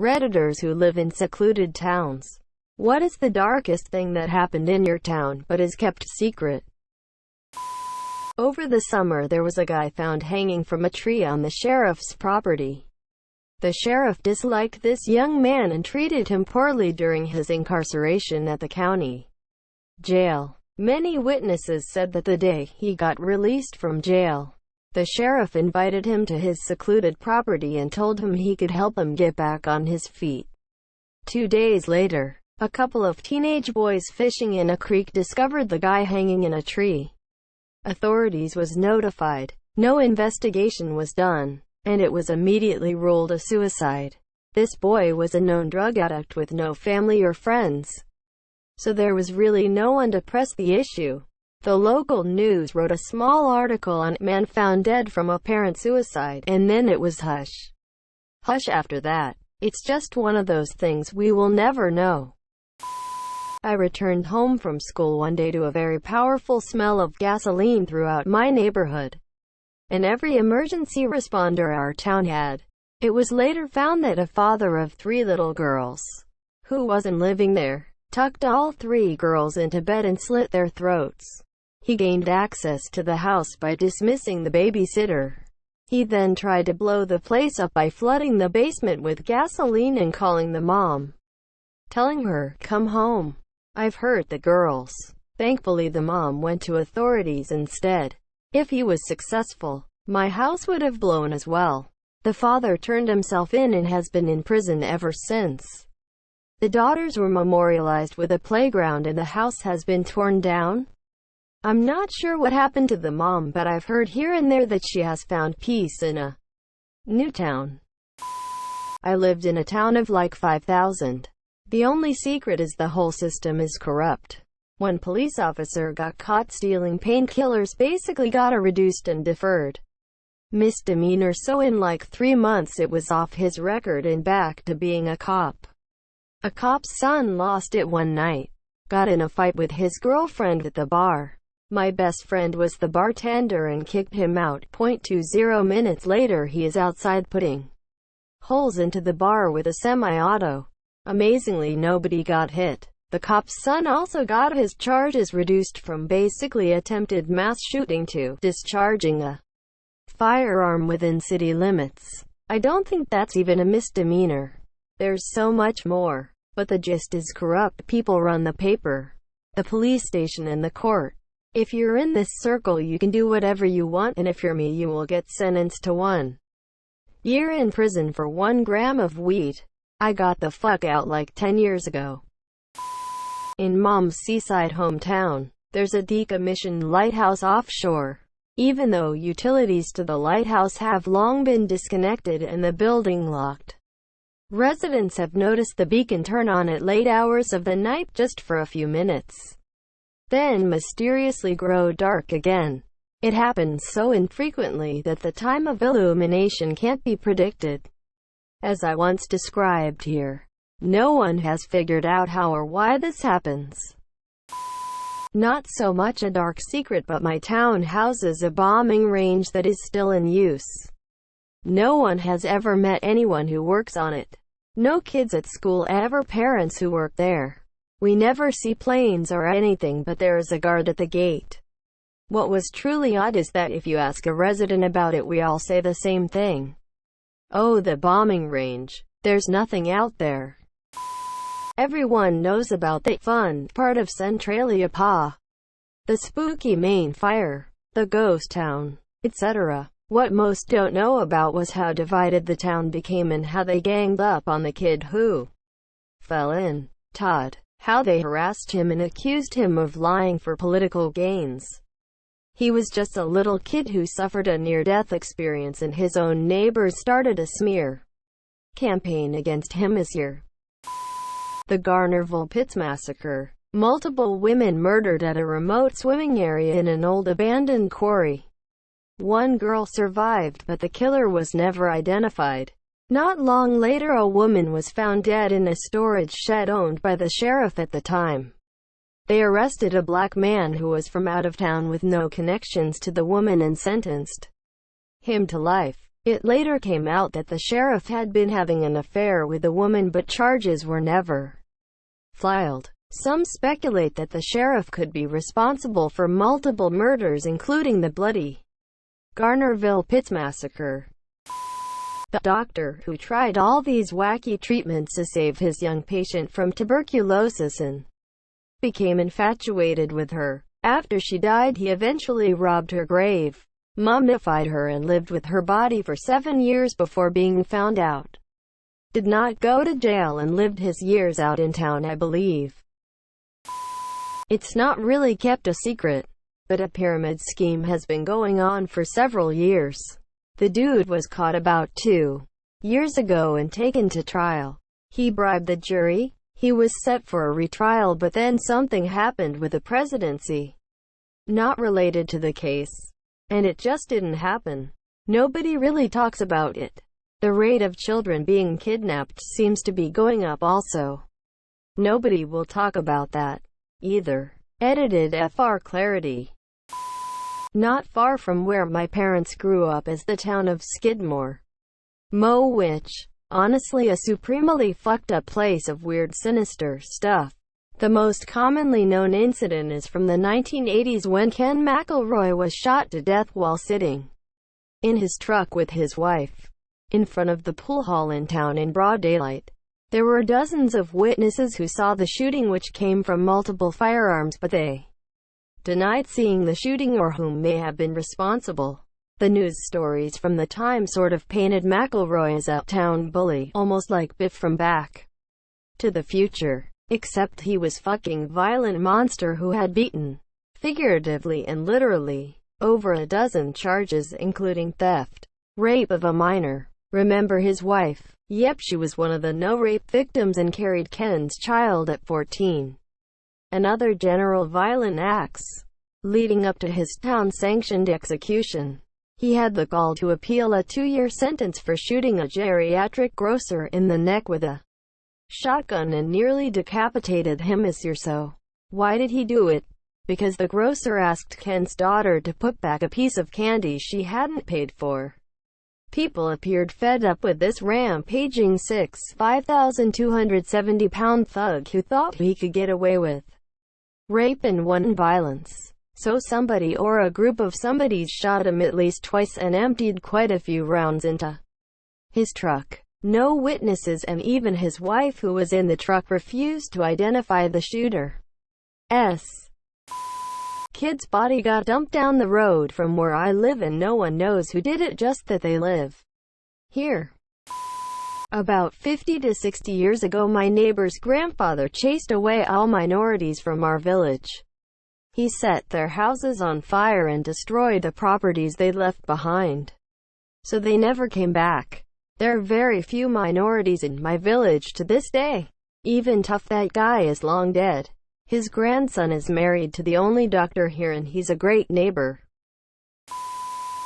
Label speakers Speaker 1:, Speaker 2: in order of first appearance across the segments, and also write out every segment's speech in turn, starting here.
Speaker 1: Redditors who live in secluded towns. What is the darkest thing that happened in your town, but is kept secret? Over the summer there was a guy found hanging from a tree on the sheriff's property. The sheriff disliked this young man and treated him poorly during his incarceration at the county jail. Many witnesses said that the day he got released from jail, the sheriff invited him to his secluded property and told him he could help him get back on his feet. 2 days later, a couple of teenage boys fishing in a creek discovered the guy hanging in a tree. Authorities was notified. No investigation was done, and it was immediately ruled a suicide. This boy was a known drug addict with no family or friends, so there was really no one to press the issue. The local news wrote a small article on "Man found dead from apparent suicide," and then it was hush. Hush after that. It's just one of those things we will never know. I returned home from school one day to a very powerful smell of gasoline throughout my neighborhood, and every emergency responder our town had. It was later found that a father of 3 little girls, who wasn't living there, tucked all 3 girls into bed and slit their throats. He gained access to the house by dismissing the babysitter. He then tried to blow the place up by flooding the basement with gasoline and calling the mom, telling her, "Come home. I've hurt the girls." Thankfully the mom went to authorities instead. If he was successful, my house would have blown as well. The father turned himself in and has been in prison ever since. The daughters were memorialized with a playground and the house has been torn down. I'm not sure what happened to the mom, but I've heard here and there that she has found peace in a new town. I lived in a town of like 5,000. The only secret is the whole system is corrupt. One police officer got caught stealing painkillers, basically got a reduced and deferred misdemeanor, so in like 3 months it was off his record and back to being a cop. A cop's son lost it one night. Got in a fight with his girlfriend at the bar. My best friend was the bartender and kicked him out. 20 minutes later he is outside putting holes into the bar with a semi-auto. Amazingly nobody got hit. The cop's son also got his charges reduced from basically attempted mass shooting to discharging a firearm within city limits. I don't think that's even a misdemeanor. There's so much more. But the gist is corrupt people run the paper, the police station and the court. If you're in this circle you can do whatever you want, and if you're me you will get sentenced to 1 year in prison for 1 gram of weed. I got the fuck out like 10 years ago. In Mom's seaside hometown, there's a decommissioned lighthouse offshore. Even though utilities to the lighthouse have long been disconnected and the building locked, residents have noticed the beacon turn on at late hours of the night just for a few minutes, then mysteriously grow dark again. It happens so infrequently that the time of illumination can't be predicted. As I once described here, no one has figured out how or why this happens. Not so much a dark secret, but my town houses a bombing range that is still in use. No one has ever met anyone who works on it. No kids at school ever parents who work there. We never see planes or anything, but there is a guard at the gate. What was truly odd is that if you ask a resident about it, we all say the same thing. Oh, the bombing range. There's nothing out there. Everyone knows about the fun part of Centralia, the spooky main fire, the ghost town, etc. What most don't know about was how divided the town became and how they ganged up on the kid who fell in. Todd. How they harassed him and accused him of lying for political gains. He was just a little kid who suffered a near-death experience, and his own neighbors started a smear campaign against him this year. The Garnerville Pits Massacre. Multiple women murdered at a remote swimming area in an old abandoned quarry. 1 girl survived, but the killer was never identified. Not long later a woman was found dead in a storage shed owned by the sheriff at the time. They arrested a black man who was from out of town with no connections to the woman and sentenced him to life. It later came out that the sheriff had been having an affair with the woman, but charges were never filed. Some speculate that the sheriff could be responsible for multiple murders, including the bloody Garnerville Pits massacre. The doctor who tried all these wacky treatments to save his young patient from tuberculosis and became infatuated with her. After she died, he eventually robbed her grave, mummified her, and lived with her body for 7 years before being found out. Did not go to jail and lived his years out in town, I believe. It's not really kept a secret, but a pyramid scheme has been going on for several years. The dude was caught about 2 years ago and taken to trial. He bribed the jury. He was set for a retrial, but then something happened with the presidency, not related to the case, and it just didn't happen. Nobody really talks about it. The rate of children being kidnapped seems to be going up also. Nobody will talk about that either. Edited FR Clarity. Not far from where my parents grew up is the town of Skidmore, Mo, which, honestly, a supremely fucked up place of weird, sinister stuff. The most commonly known incident is from the 1980s when Ken McElroy was shot to death while sitting in his truck with his wife in front of the pool hall in town in broad daylight. There were dozens of witnesses who saw the shooting, which came from multiple firearms, but they denied seeing the shooting or whom may have been responsible. The news stories from the time sort of painted McElroy as a town bully, almost like Biff from Back to the Future, except he was fucking violent monster who had beaten, figuratively and literally, over a dozen charges, including theft, rape of a minor. Remember his wife? Yep, she was one of the no-rape victims and carried Ken's child at 14. And other general violent acts. Leading up to his town-sanctioned execution, he had the gall to appeal a 2-year sentence for shooting a geriatric grocer in the neck with a shotgun and nearly decapitated him. So, why did he do it? Because the grocer asked Ken's daughter to put back a piece of candy she hadn't paid for. People appeared fed up with this rampaging 5,270-pound thug who thought he could get away with rape and wanton violence. So somebody or a group of somebodies shot him at least twice and emptied quite a few rounds into his truck. No witnesses, and even his wife who was in the truck refused to identify the shooter's kid's body got dumped down the road from where I live, and no one knows who did it, just that they live here. About 50 to 60 years ago, my neighbor's grandfather chased away all minorities from our village. He set their houses on fire and destroyed the properties they left behind, so they never came back. There are very few minorities in my village to this day. Even Tough, that guy, is long dead. His grandson is married to the only doctor here, and he's a great neighbor.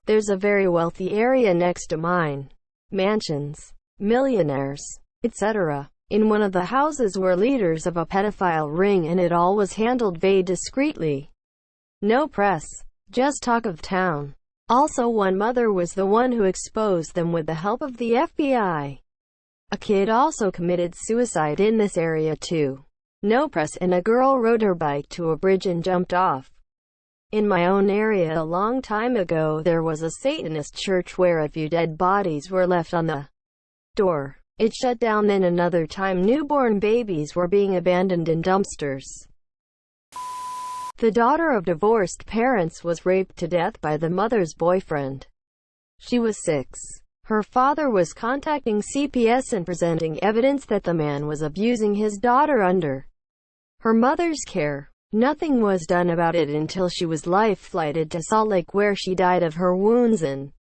Speaker 1: There's a very wealthy area next to mine. Mansions, millionaires, etc. In one of the houses were leaders of a pedophile ring, and it all was handled very discreetly. No press, just talk of town. Also, one mother was the one who exposed them with the help of the FBI. A kid also committed suicide in this area too. No press, and a girl rode her bike to a bridge and jumped off. In my own area a long time ago, there was a Satanist church where a few dead bodies were left on the door. It shut down. Then another time, newborn babies were being abandoned in dumpsters. The daughter of divorced parents was raped to death by the mother's boyfriend. She was 6. Her father was contacting CPS and presenting evidence that the man was abusing his daughter under her mother's care. Nothing was done about it until she was life-flighted to Salt Lake, where she died of her wounds, and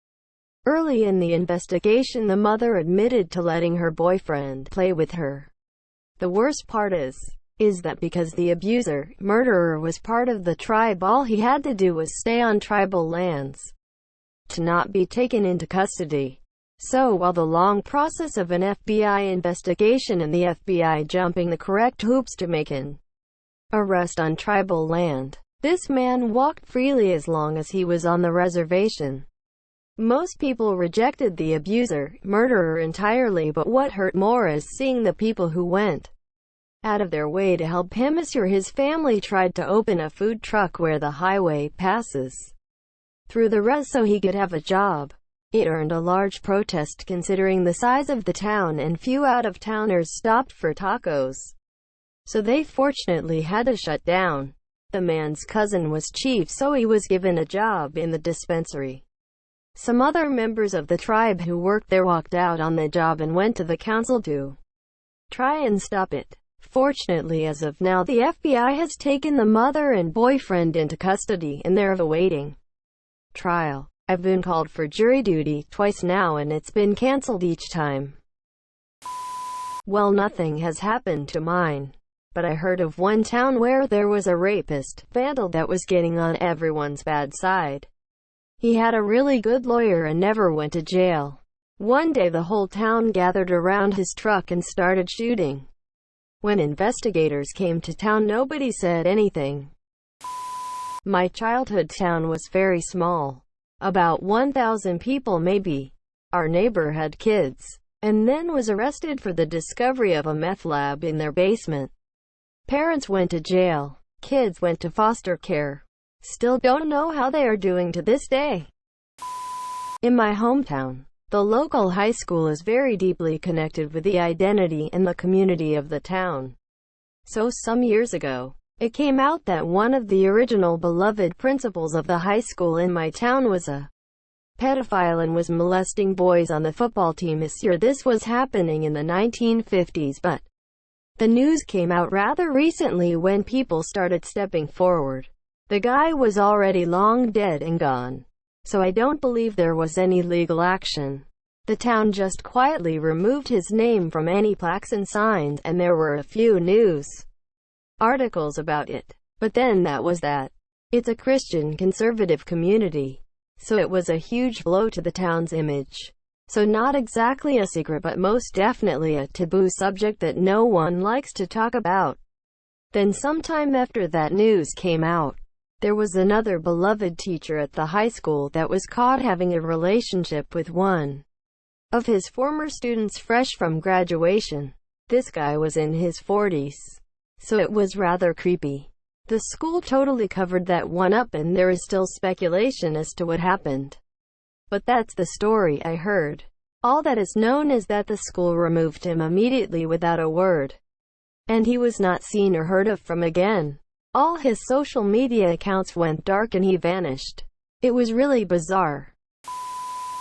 Speaker 1: early in the investigation the mother admitted to letting her boyfriend play with her. The worst part is that because the murderer was part of the tribe, all he had to do was stay on tribal lands to not be taken into custody. So while the long process of an FBI investigation and the FBI jumping the correct hoops to make an arrest on tribal land, this man walked freely as long as he was on the reservation. Most people rejected the abuser, murderer entirely, but what hurt more is seeing the people who went out of their way to help him. His family tried to open a food truck where the highway passes through the res so he could have a job. It earned a large protest considering the size of the town, and few out-of-towners stopped for tacos, so they fortunately had to shut down. The man's cousin was chief, so he was given a job in the dispensary. Some other members of the tribe who worked there walked out on the job and went to the council to try and stop it. Fortunately, as of now, the FBI has taken the mother and boyfriend into custody, and they're awaiting trial. I've been called for jury duty twice now, and it's been cancelled each time. Well, nothing has happened to mine. But I heard of one town where there was a rapist, vandal that was getting on everyone's bad side. He had a really good lawyer and never went to jail. One day the whole town gathered around his truck and started shooting. When investigators came to town, nobody said anything. My childhood town was very small. About 1,000 people maybe. Our neighbor had kids, and then was arrested for the discovery of a meth lab in their basement. Parents went to jail. Kids went to foster care. Still don't know how they are doing to this day. In my hometown, the local high school is very deeply connected with the identity and the community of the town. So some years ago, it came out that one of the original beloved principals of the high school in my town was a pedophile and was molesting boys on the football team. This was happening in the 1950s, but the news came out rather recently when people started stepping forward. The guy was already long dead and gone, so I don't believe there was any legal action. The town just quietly removed his name from any plaques and signs, and there were a few news articles about it. But then that was that. It's a Christian conservative community, so it was a huge blow to the town's image. So not exactly a secret, but most definitely a taboo subject that no one likes to talk about. Then sometime after that news came out, there was another beloved teacher at the high school that was caught having a relationship with one of his former students fresh from graduation. This guy was in his 40s, so it was rather creepy. The school totally covered that one up, and there is still speculation as to what happened. But that's the story I heard. All that is known is that the school removed him immediately without a word, and he was not seen or heard of from again. All his social media accounts went dark and he vanished. It was really bizarre.